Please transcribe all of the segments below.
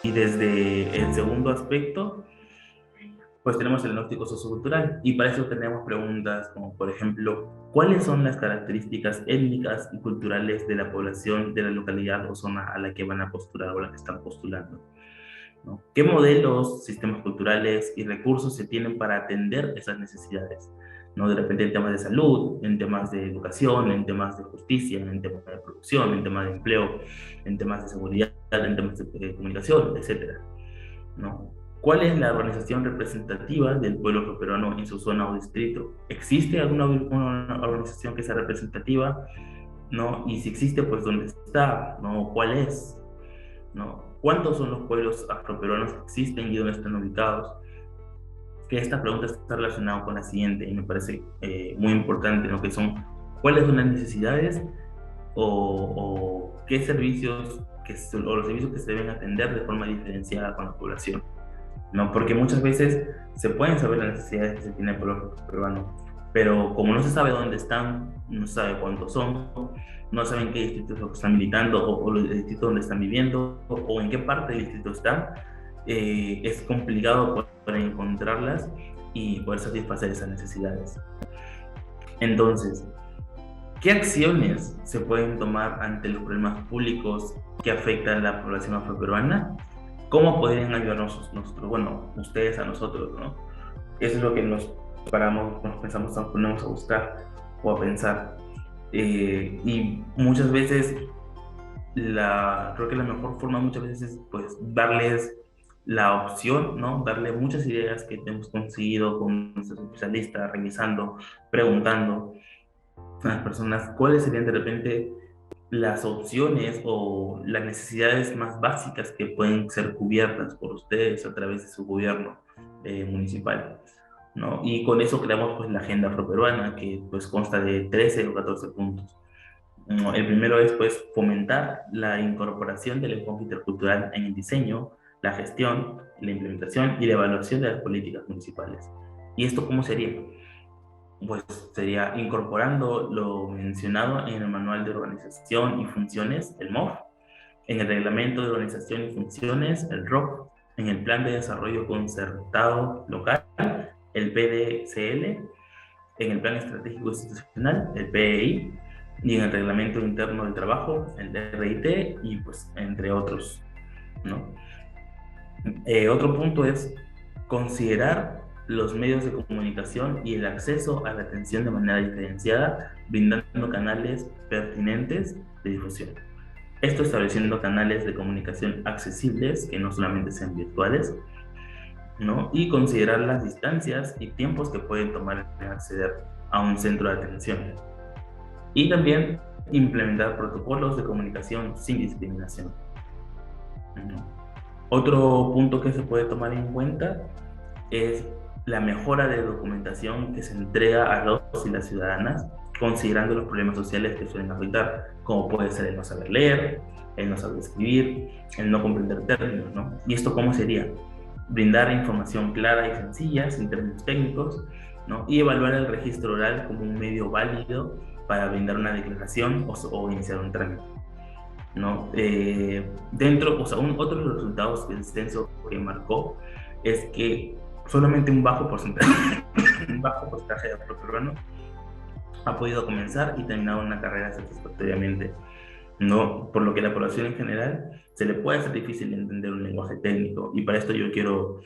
Y desde el segundo aspecto, pues tenemos el diagnóstico sociocultural y para eso tenemos preguntas como, por ejemplo, ¿cuáles son las características étnicas y culturales de la población de la localidad o zona a la que van a postular o a la que están postulando? ¿No? ¿Qué modelos, sistemas culturales y recursos se tienen para atender esas necesidades? ¿No? De repente en temas de salud, en temas de educación, en temas de justicia, en temas de producción, en temas de empleo, en temas de seguridad, en temas de comunicación, etcétera, ¿no? ¿Cuál es la organización representativa del pueblo afroperuano en su zona o distrito? ¿Existe alguna una organización que sea representativa? ¿No? Y si existe, pues ¿dónde está? ¿No? ¿Cuál es? ¿No? ¿Cuántos son los pueblos afroperuanos que existen y dónde están ubicados? Que esta pregunta está relacionada con la siguiente y me parece muy importante, ¿no? Que son, ¿cuáles son las necesidades o qué servicios o los servicios que se deben atender de forma diferenciada con la población? ¿No? Porque muchas veces se pueden saber las necesidades que se tiene el pueblo peruano, pero como no se sabe dónde están, no se sabe cuántos son, no saben qué distritos están militando o los distritos donde están viviendo o en qué parte del distrito están, es complicado poder encontrarlas y poder satisfacer esas necesidades. Entonces, ¿qué acciones se pueden tomar ante los problemas públicos que afectan a la población afroperuana? ¿Cómo podrían ayudarnos nosotros, bueno, ustedes a nosotros, ¿no? Eso es lo que nos paramos, nos pensamos, nos ponemos a buscar o a pensar. Y muchas veces, creo que la mejor forma muchas veces es pues darles la opción, ¿no? Darle muchas ideas que hemos conseguido con nuestros especialistas, revisando, preguntando a las personas cuáles serían de repente las opciones o las necesidades más básicas que pueden ser cubiertas por ustedes a través de su gobierno municipal, ¿no? Y con eso creamos pues la Agenda Afroperuana, que pues consta de 13 o 14 puntos. ¿No? El primero es pues fomentar la incorporación del enfoque intercultural en el diseño, la gestión, la implementación y la evaluación de las políticas municipales. ¿Y esto cómo sería? Pues sería incorporando lo mencionado en el Manual de Organización y Funciones, el MOF, en el Reglamento de Organización y Funciones, el ROC, en el Plan de Desarrollo Concertado Local, el PDCL, en el Plan Estratégico Institucional, el PEI, y en el Reglamento Interno del Trabajo, el RIT, y pues entre otros, ¿no? Otro punto es considerar los medios de comunicación y el acceso a la atención de manera diferenciada, brindando canales pertinentes de difusión. Esto estableciendo canales de comunicación accesibles, que no solamente sean virtuales, ¿no? Y considerar las distancias y tiempos que pueden tomar en acceder a un centro de atención. Y también implementar protocolos de comunicación sin discriminación, ¿no? Otro punto que se puede tomar en cuenta es la mejora de documentación que se entrega a los y las ciudadanas, considerando los problemas sociales que suelen afectar, como puede ser el no saber leer, el no saber escribir, el no comprender términos, ¿no? ¿Y esto cómo sería? Brindar información clara y sencilla, sin términos técnicos, ¿no? Y evaluar el registro oral como un medio válido para brindar una declaración o iniciar un trámite, ¿no? Dentro, o sea, otro de los resultados del censo que marcó es que solamente un bajo porcentaje, un bajo porcentaje de afroperuanos ha podido comenzar y terminar una carrera satisfactoriamente, ¿no? Por lo que a la población en general se le puede hacer difícil entender un lenguaje técnico y para esto yo quiero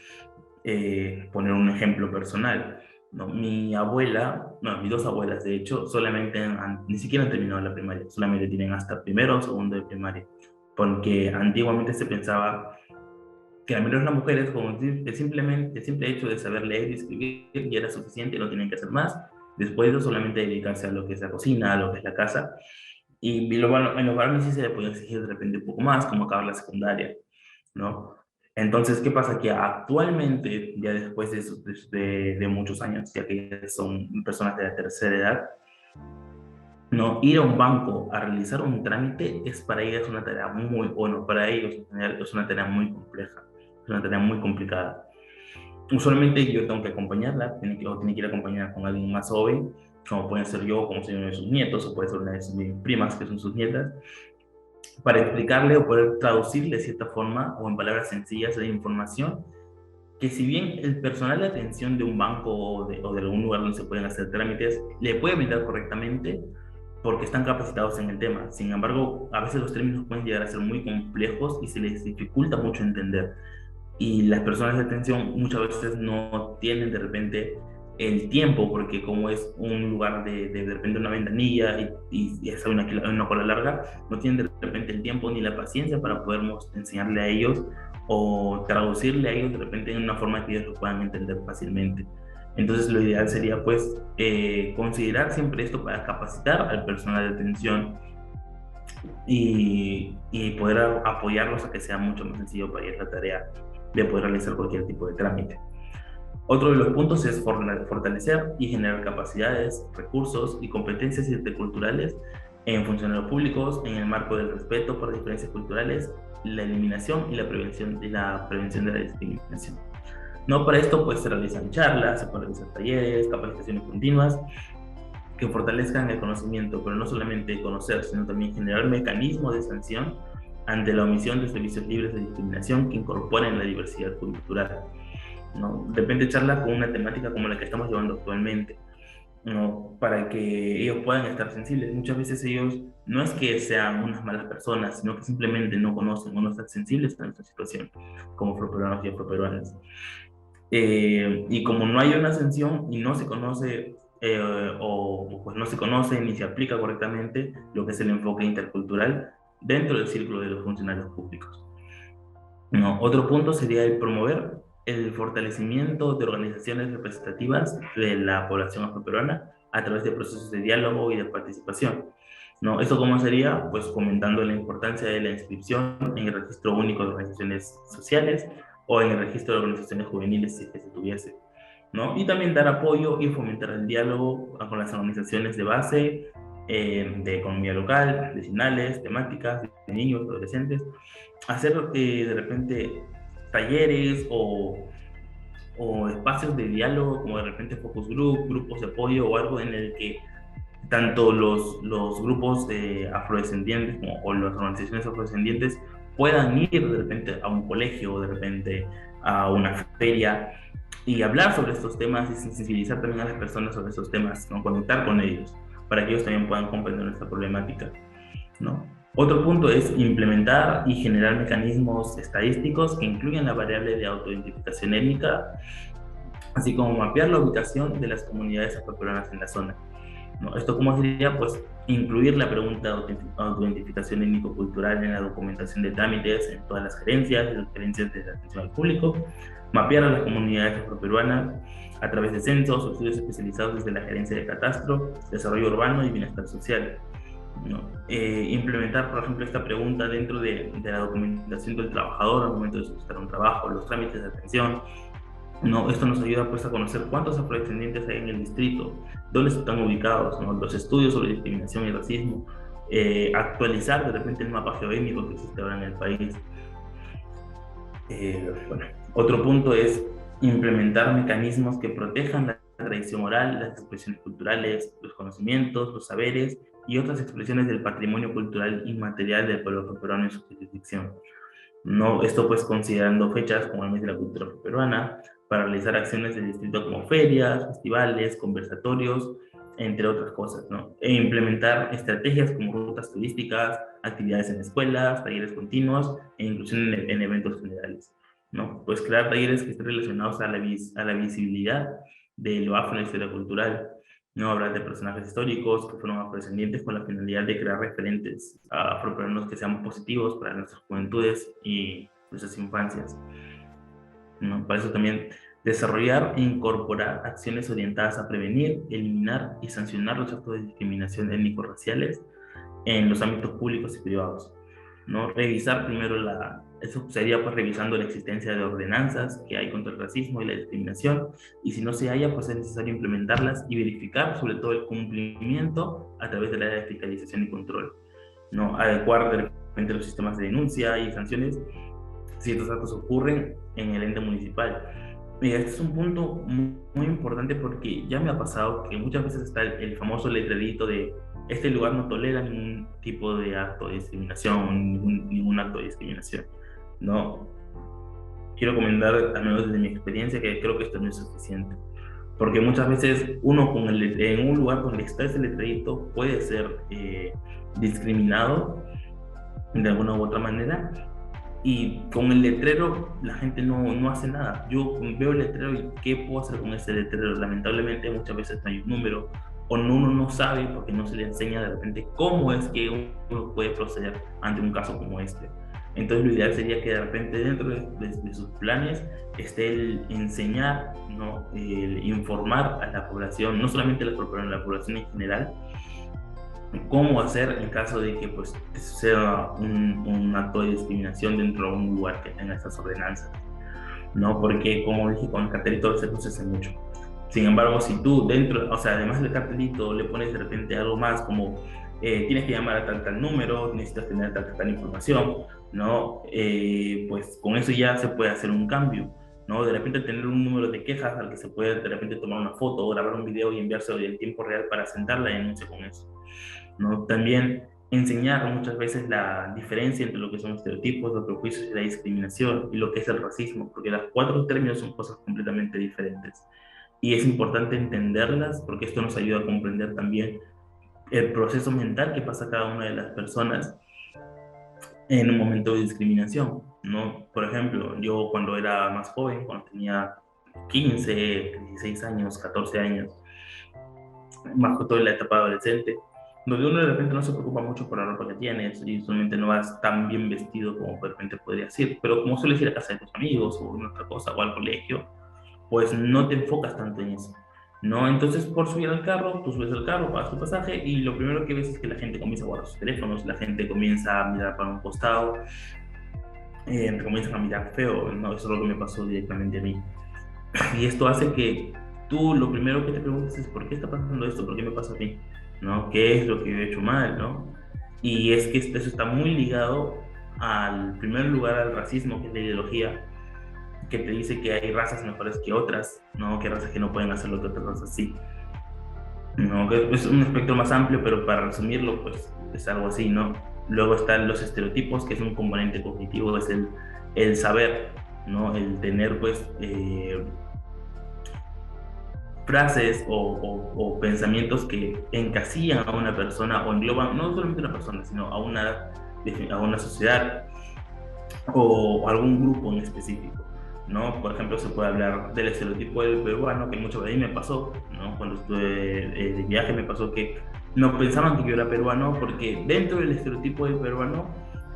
poner un ejemplo personal, ¿no? Mi abuela, no, mis dos abuelas de hecho, ni siquiera han terminado la primaria, solamente tienen hasta primero o segundo de primaria, porque antiguamente se pensaba que al menos las mujeres con el simple hecho de saber leer y escribir ya era suficiente, no tienen que hacer más, después de solamente dedicarse a lo que es la cocina, a lo que es la casa, y en los varones sí se le podía exigir de repente un poco más, como acabar la secundaria, ¿no? Entonces, ¿qué pasa? Que actualmente, ya después de muchos años, ya que son personas de la tercera edad, no ir a un banco a realizar un trámite es para ellos una tarea muy, bueno, para ellos en general es una tarea muy compleja, es una tarea muy complicada. Usualmente yo tengo que acompañarla, o tiene que ir acompañada con alguien más joven, como pueden ser yo, como soy uno de sus nietos, o puede ser una de sus primas, que son sus nietas, para explicarle o poder traducirle de cierta forma o en palabras sencillas la información que si bien el personal de atención de un banco o de algún lugar donde se pueden hacer trámites le puede brindar correctamente porque están capacitados en el tema. Sin embargo, a veces los términos pueden llegar a ser muy complejos y se les dificulta mucho entender. Y las personas de atención muchas veces no tienen de repente el tiempo, porque como es un lugar de repente una ventanilla y es una cola larga, no tienen de repente el tiempo ni la paciencia para poder enseñarle a ellos o traducirle a ellos de repente en una forma que ellos lo puedan entender fácilmente. Entonces lo ideal sería pues considerar siempre esto para capacitar al personal de atención y poder apoyarlos a que sea mucho más sencillo para ellos la tarea de poder realizar cualquier tipo de trámite. Otro de los puntos es fortalecer y generar capacidades, recursos y competencias interculturales en funcionarios públicos en el marco del respeto por diferencias culturales, la eliminación y la prevención de la discriminación. No, para esto pues se realizan charlas, se pueden realizar talleres, capacitaciones continuas que fortalezcan el conocimiento, pero no solamente conocer, sino también generar mecanismos de sanción ante la omisión de servicios libres de discriminación que incorporen la diversidad cultural. ¿No? De repente charla con una temática como la que estamos llevando actualmente, ¿no? Para que ellos puedan estar sensibles. Muchas veces ellos no es que sean unas malas personas, sino que simplemente no conocen o no están sensibles a nuestra situación como afroperuanos y afroperuanas. Y como no hay una sanción y no se conoce o pues no se conoce ni se aplica correctamente lo que es el enfoque intercultural dentro del círculo de los funcionarios públicos. No, otro punto sería el promover el fortalecimiento de organizaciones representativas de la población afroperuana a través de procesos de diálogo y de participación. ¿No? ¿Esto cómo sería? Pues comentando la importancia de la inscripción en el registro único de organizaciones sociales o en el registro de organizaciones juveniles si es que se tuviese. ¿No? Y también dar apoyo y fomentar el diálogo con las organizaciones de base, de economía local, vecinales, temáticas, de niños, adolescentes, hacer de repente talleres o espacios de diálogo, como de repente focus group, grupos de apoyo o algo en el que tanto los grupos afrodescendientes o las organizaciones afrodescendientes puedan ir de repente a un colegio o de repente a una feria y hablar sobre estos temas y sensibilizar también a las personas sobre estos temas, ¿no? Conectar con ellos para que ellos también puedan comprender nuestra problemática, ¿no? Otro punto es implementar y generar mecanismos estadísticos que incluyan la variable de autoidentificación étnica, así como mapear la ubicación de las comunidades afroperuanas en la zona, ¿no? Esto cómo sería, pues, incluir la pregunta de autoidentificación étnico-cultural en la documentación de trámites en todas las gerencias de la atención al público, mapear a las comunidades afroperuanas a través de censos o estudios especializados desde la gerencia de catastro, desarrollo urbano y bienestar social, ¿no? Implementar, por ejemplo, esta pregunta dentro de la documentación del trabajador al momento de solicitar un trabajo, los trámites de atención, ¿no? Esto nos ayuda pues a conocer cuántos afrodescendientes hay en el distrito, dónde están ubicados, ¿no? Los estudios sobre discriminación y racismo, actualizar de repente el mapa geoétnico que existe ahora en el país. Bueno, otro punto es implementar mecanismos que protejan la tradición oral, las expresiones culturales, los conocimientos, los saberes y otras expresiones del patrimonio cultural inmaterial del pueblo afroperuano en su jurisdicción. No, esto pues considerando fechas como el mes de la cultura afroperuana, para realizar acciones del distrito como ferias, festivales, conversatorios, entre otras cosas, ¿no? E implementar estrategias como rutas turísticas, actividades en escuelas, talleres continuos e inclusión en eventos generales, ¿no? Pues crear talleres que estén relacionados a la visibilidad de lo afro en la historia cultural, ¿no? Hablar de personajes históricos que fueron afrodescendientes con la finalidad de crear referentes afroperuanos que sean positivos para nuestras juventudes y nuestras infancias, ¿no? Para eso también desarrollar e incorporar acciones orientadas a prevenir, eliminar y sancionar los actos de discriminación étnico-raciales en los ámbitos públicos y privados, ¿no? Revisar primero eso sería pues revisando la existencia de ordenanzas que hay contra el racismo y la discriminación, y si no se haya, pues es necesario implementarlas y verificar sobre todo el cumplimiento a través del área de fiscalización y control, ¿no? Adecuar de repente los sistemas de denuncia y sanciones si estos actos ocurren en el ente municipal, Mira, este es un punto muy importante porque ya me ha pasado que muchas veces está el famoso letrerito de este lugar no tolera ningún tipo de acto de discriminación, ningún acto de discriminación, ¿no? Quiero comentar, al menos desde mi experiencia, que creo que esto no es suficiente. Porque muchas veces uno en un lugar donde está ese letrerito puede ser discriminado de alguna u otra manera, y con el letrero la gente no hace nada. Yo veo el letrero y ¿qué puedo hacer con ese letrero? Lamentablemente muchas veces no hay un número o uno no sabe porque no se le enseña de repente cómo es que uno puede proceder ante un caso como este. Entonces lo ideal sería que de repente dentro de sus planes esté el enseñar, ¿no? El informar a la población, no solamente a la población en general, cómo hacer en caso de que pues sea un acto de discriminación dentro de un lugar que tenga estas ordenanzas, ¿no? Porque como dije, con el cartelito se hace mucho. Sin embargo, si tú dentro, o sea, además del cartelito le pones de repente algo más como tienes que llamar a tal número, necesitas tener tal información, ¿no? Pues con eso ya se puede hacer un cambio, ¿no? De repente tener un número de quejas al que se puede de repente tomar una foto o grabar un video y enviárselo en tiempo real para sentar la denuncia con eso, ¿no? También enseñar muchas veces la diferencia entre lo que son estereotipos, los prejuicios y la discriminación y lo que es el racismo, porque los cuatro términos son cosas completamente diferentes. Y es importante entenderlas porque esto nos ayuda a comprender también el proceso mental que pasa cada una de las personas en un momento de discriminación, ¿no? Por ejemplo, yo cuando era más joven, cuando tenía 15, 16 años, 14 años, más que todo en la etapa adolescente, donde uno de repente no se preocupa mucho por la ropa que tienes y solamente no vas tan bien vestido como de repente podrías ir, pero como sueles ir a casa de tus amigos o en otra cosa o al colegio, pues no te enfocas tanto en eso, ¿no? Entonces, por subir al carro, tú subes al carro, pagas tu pasaje y lo primero que ves es que la gente comienza a guardar sus teléfonos, la gente comienza a mirar para un costado, comienzan a mirar feo, ¿no? Eso es lo que me pasó directamente a mí. Y esto hace que tú lo primero que te preguntes es ¿por qué está pasando esto? ¿Por qué me pasa a mí? ¿No? ¿Qué es lo que yo he hecho mal? ¿No? Y es que eso está muy ligado al primer lugar al racismo, que es la ideología, que te dice que hay razas mejores que otras, ¿no? Que hay razas que no pueden hacer lo que otras razas sí. ¿No? Que es un espectro más amplio, pero para resumirlo, pues es algo así, ¿no? Luego están los estereotipos, que es un componente cognitivo, es el saber, ¿no? El tener, pues, frases o pensamientos que encasillan a una persona o engloban no solamente a una persona, sino a una sociedad o algún grupo en específico, ¿no? Por ejemplo, se puede hablar del estereotipo del peruano, que muchas veces me pasó, ¿no? Cuando estuve de viaje me pasó que no pensaban que yo era peruano porque dentro del estereotipo del peruano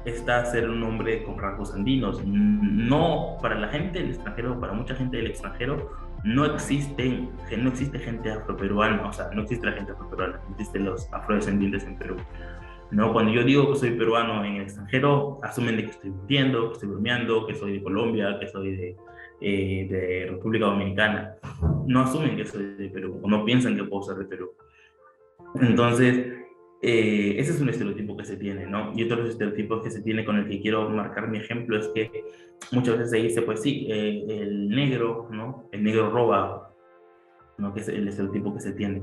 está ser un hombre con rasgos andinos. No, para la gente del extranjero, para mucha gente del extranjero, no existe gente afroperuana, o sea, no existe la gente afroperuana, existen los afrodescendientes en Perú. ¿No? Cuando yo digo que soy peruano en el extranjero, asumen de que estoy mintiendo, que estoy bromeando, que soy de Colombia, que soy de República Dominicana. No asumen que soy de Perú, o no piensan que puedo ser de Perú. Entonces, ese es un estereotipo que se tiene, ¿no? Y otro de los estereotipos que se tiene con el que quiero marcar mi ejemplo es que muchas veces se dice, pues sí, el negro, ¿no? El negro roba, ¿no? Que es el estereotipo que se tiene,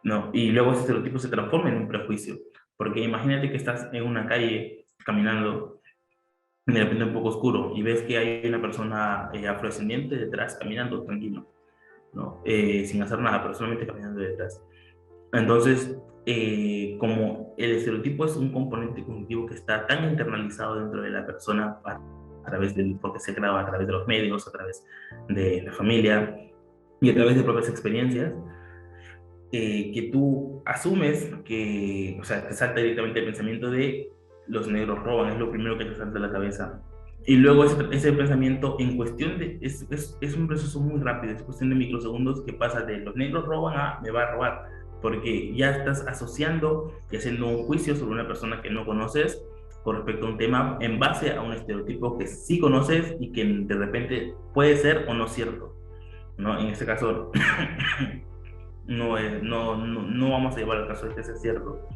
¿no? Y luego ese estereotipo se transforma en un prejuicio, porque imagínate que estás en una calle caminando, y de repente un poco oscuro, y ves que hay una persona afrodescendiente detrás caminando tranquilo, ¿no? Sin hacer nada, pero solamente caminando detrás. Entonces, como el estereotipo es un componente cognitivo que está tan internalizado dentro de la persona a través del, porque se graba a través de los medios, a través de la familia y a través de propias experiencias, que tú asumes que, o sea, te salta directamente el pensamiento de los negros roban, es lo primero que te salta a la cabeza. Y luego ese pensamiento en cuestión de, es un proceso muy rápido, es cuestión de microsegundos que pasa de los negros roban a me va a robar, porque ya estás asociando y haciendo un juicio sobre una persona que no conoces con respecto a un tema en base a un estereotipo que sí conoces y que de repente puede ser o no cierto, ¿no? En este caso, no vamos a llevar al caso de que sea cierto,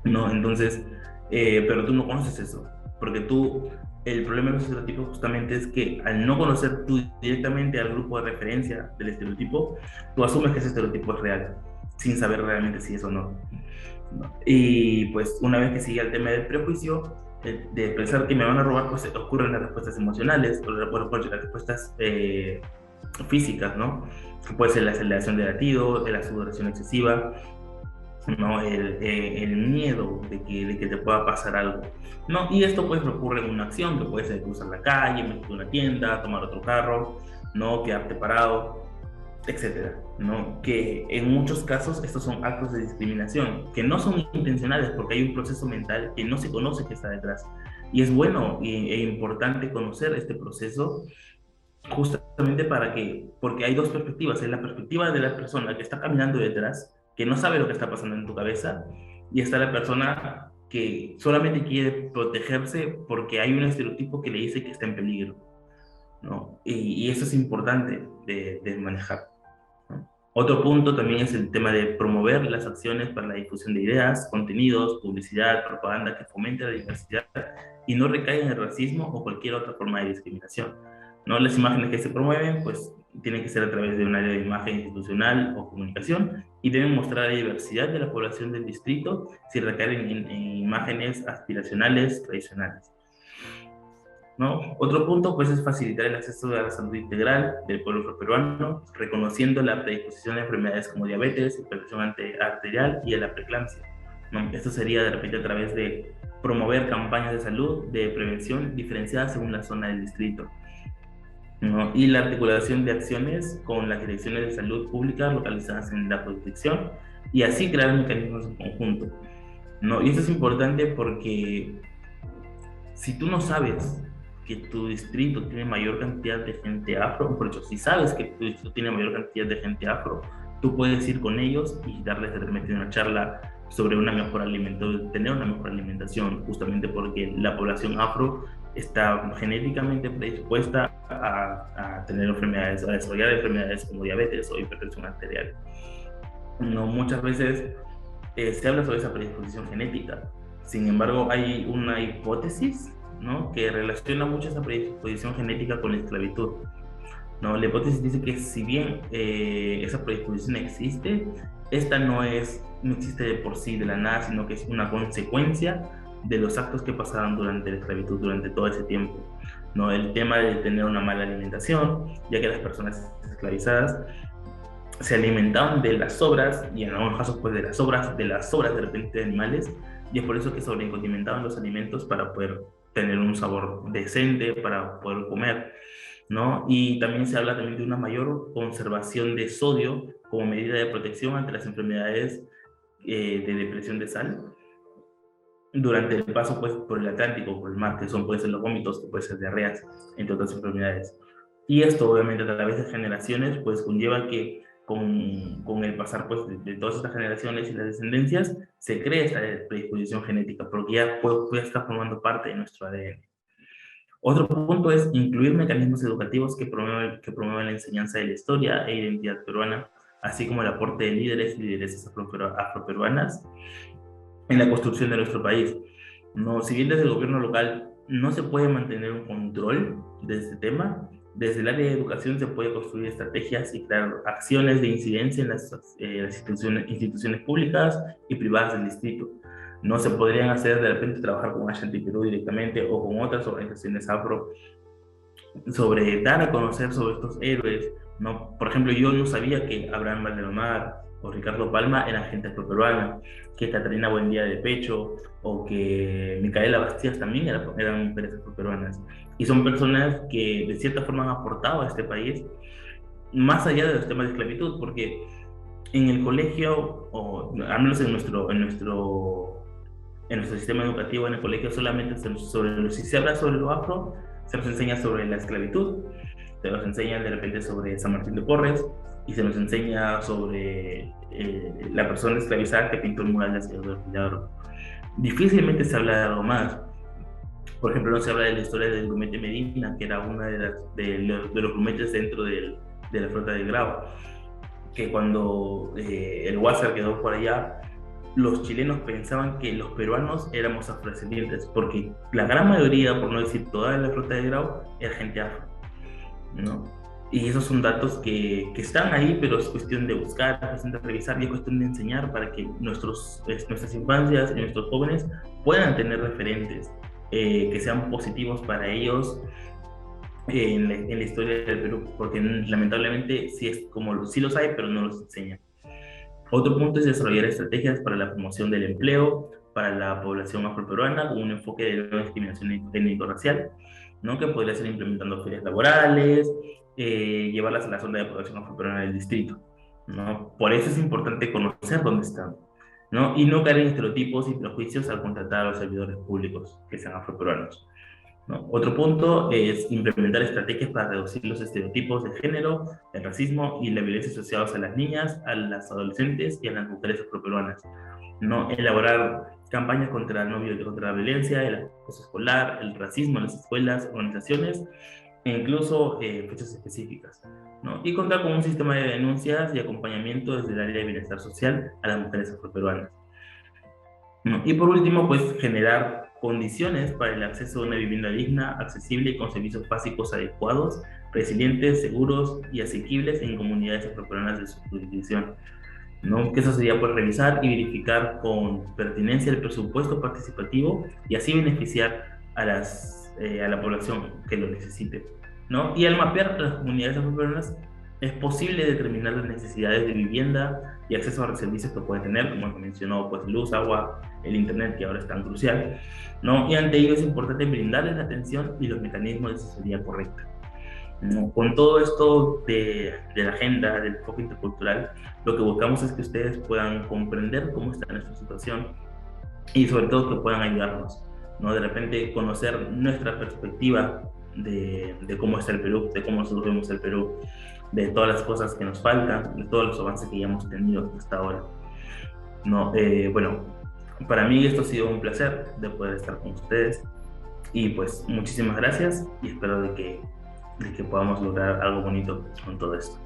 ¿no? Entonces, pero tú no conoces eso, porque tú El problema de los estereotipos justamente es que al no conocer tú directamente al grupo de referencia del estereotipo, tú asumes que ese estereotipo es real, sin saber realmente si es o no. ¿No? Y pues una vez que sigue el tema del prejuicio, de pensar que me van a robar, pues ocurren las respuestas emocionales, o las respuestas físicas, ¿no? Puede ser la aceleración del latido, la sudoración excesiva, ¿no? El miedo de que te pueda pasar algo, ¿no? Y esto pues recurre en una acción que puede ser cruzar la calle, meterte a una tienda, tomar otro carro, ¿no? Quedarte parado, etcétera, ¿no? Que en muchos casos estos son actos de discriminación que no son intencionales porque hay un proceso mental que no se conoce que está detrás. Y es bueno e importante conocer este proceso justamente porque hay dos perspectivas, es la perspectiva de la persona que está caminando detrás, que no sabe lo que está pasando en tu cabeza, y está la persona que solamente quiere protegerse porque hay un estereotipo que le dice que está en peligro, ¿no? Y eso es importante de manejar, ¿no? Otro punto también es el tema de promover las acciones para la difusión de ideas, contenidos, publicidad, propaganda que fomente la diversidad y no recaiga en el racismo o cualquier otra forma de discriminación, ¿no? Las imágenes que se promueven, pues, tienen que ser a través de un área de imagen institucional o comunicación y deben mostrar la diversidad de la población del distrito sin recaer en imágenes aspiracionales tradicionales, ¿no? Otro punto, pues, es facilitar el acceso a la salud integral del pueblo peruano, reconociendo la predisposición a enfermedades como diabetes, hipertensión arterial y la preeclampsia, ¿no? Esto sería de repente a través de promover campañas de salud, de prevención diferenciadas según la zona del distrito, ¿no? Y la articulación de acciones con las direcciones de salud pública localizadas en la jurisdicción y así crear mecanismos en conjunto, ¿no? Y esto es importante porque si tú no sabes que tu distrito tiene mayor cantidad de gente afro, por hecho, si sabes que tu distrito tiene mayor cantidad de gente afro, tú puedes ir con ellos y darles de repente una charla sobre una mejor alimentación, tener una mejor alimentación, justamente porque la población afro está genéticamente predispuesta a tener enfermedades, a desarrollar enfermedades como diabetes o hipertensión arterial. No, muchas veces se habla sobre esa predisposición genética. Sin embargo, hay una hipótesis, ¿no?, que relaciona mucho esa predisposición genética con la esclavitud, ¿no? La hipótesis dice que si bien esa predisposición existe, esta no existe de por sí, de la nada, sino que es una consecuencia de los actos que pasaron durante la esclavitud, durante todo ese tiempo, ¿no? El tema de tener una mala alimentación, ya que las personas esclavizadas se alimentaban de las sobras, y en algunos casos pues de las sobras de repente de animales, y es por eso que sobrecondimentaban los alimentos para poder tener un sabor decente, para poder comer, ¿no? Y también se habla también de una mayor conservación de sodio como medida de protección ante las enfermedades de depresión de sal durante el paso pues, por el Atlántico, por el mar, que son, pueden ser los vómitos, que pueden ser diarreas, entre otras enfermedades. Y esto, obviamente, a través de generaciones, pues conlleva que con el pasar pues, de todas estas generaciones y las descendencias, se crea esta predisposición genética, porque ya está formando parte de nuestro ADN. Otro punto es incluir mecanismos educativos que promuevan la enseñanza de la historia e identidad peruana, así como el aporte de líderes y lideresas afroperuanas en la construcción de nuestro país. No, si bien desde el gobierno local no se puede mantener un control de este tema, desde el área de educación se puede construir estrategias y crear acciones de incidencia en las instituciones públicas y privadas del distrito. No se podrían hacer de repente trabajar con Ashanti Perú directamente o con otras organizaciones afro sobre dar a conocer sobre estos héroes, ¿no? Por ejemplo, yo no sabía que Abraham Valdelomar o Ricardo Palma eran gente afroperuana, que Catalina Buendía de Pecho o que Micaela Bastías también eran mujeres afroperuanas. Y son personas que de cierta forma han aportado a este país, más allá de los temas de esclavitud, porque en el colegio, o al menos en nuestro sistema educativo, en el colegio, solamente si se habla sobre lo afro, se nos enseña sobre la esclavitud, se nos enseña de repente sobre San Martín de Porres, y se nos enseña sobre la persona esclavizada que pintó el mural de Hacedor Milagro. Difícilmente se habla de algo más. Por ejemplo, no se habla de la historia del grumete Medina, que era una de los grumetes dentro de la flota del Grao, que cuando el Huáscar quedó por allá, los chilenos pensaban que los peruanos éramos afrodescendientes, porque la gran mayoría, por no decir toda la flota de Grau, era gente afro, ¿no? Y esos son datos que están ahí, pero es cuestión de buscar, es cuestión de revisar y es cuestión de enseñar para que nuestras infancias y nuestros jóvenes puedan tener referentes que sean positivos para ellos en la historia del Perú, porque lamentablemente sí, es como, sí los hay, pero no los enseñan. Otro punto es desarrollar estrategias para la promoción del empleo para la población afroperuana con un enfoque de no discriminación étnico-racial, ¿no? Que podría ser implementando ferias laborales, llevarlas a la zona de población afroperuana del distrito, ¿no? Por eso es importante conocer dónde están, ¿no? Y no caer en estereotipos y prejuicios al contratar a los servidores públicos que sean afroperuanos, ¿no? Otro punto es implementar estrategias para reducir los estereotipos de género, el racismo y la violencia asociados a las niñas, a las adolescentes y a las mujeres afroperuanas, ¿no? Elaborar campañas contra la violencia, el acoso escolar, el racismo en las escuelas, organizaciones e incluso fechas específicas, ¿no? Y contar con un sistema de denuncias y acompañamiento desde el área de bienestar social a las mujeres afroperuanas, ¿no? Y por último, pues generar condiciones para el acceso a una vivienda digna, accesible y con servicios básicos adecuados, resilientes, seguros y asequibles en comunidades afroperuanas de su jurisdicción, ¿no? Que eso sería pues revisar y verificar con pertinencia el presupuesto participativo y así beneficiar a la población que lo necesite, ¿no? Y al mapear las comunidades afroperuanas es posible determinar las necesidades de vivienda y acceso a los servicios que pueden tener, como mencionó, pues luz, agua, el internet, que ahora es tan crucial, ¿no? Y ante ello es importante brindarles la atención y los mecanismos de asesoría correcta, ¿no? Con todo esto de la agenda, del enfoque intercultural, lo que buscamos es que ustedes puedan comprender cómo está nuestra situación y sobre todo que puedan ayudarnos, ¿no? De repente conocer nuestra perspectiva de cómo está el Perú, de cómo nosotros vemos el Perú, de todas las cosas que nos faltan, de todos los avances que ya hemos tenido hasta ahora, ¿no? Bueno, para mí esto ha sido un placer de poder estar con ustedes y pues muchísimas gracias y espero de que podamos lograr algo bonito con todo esto.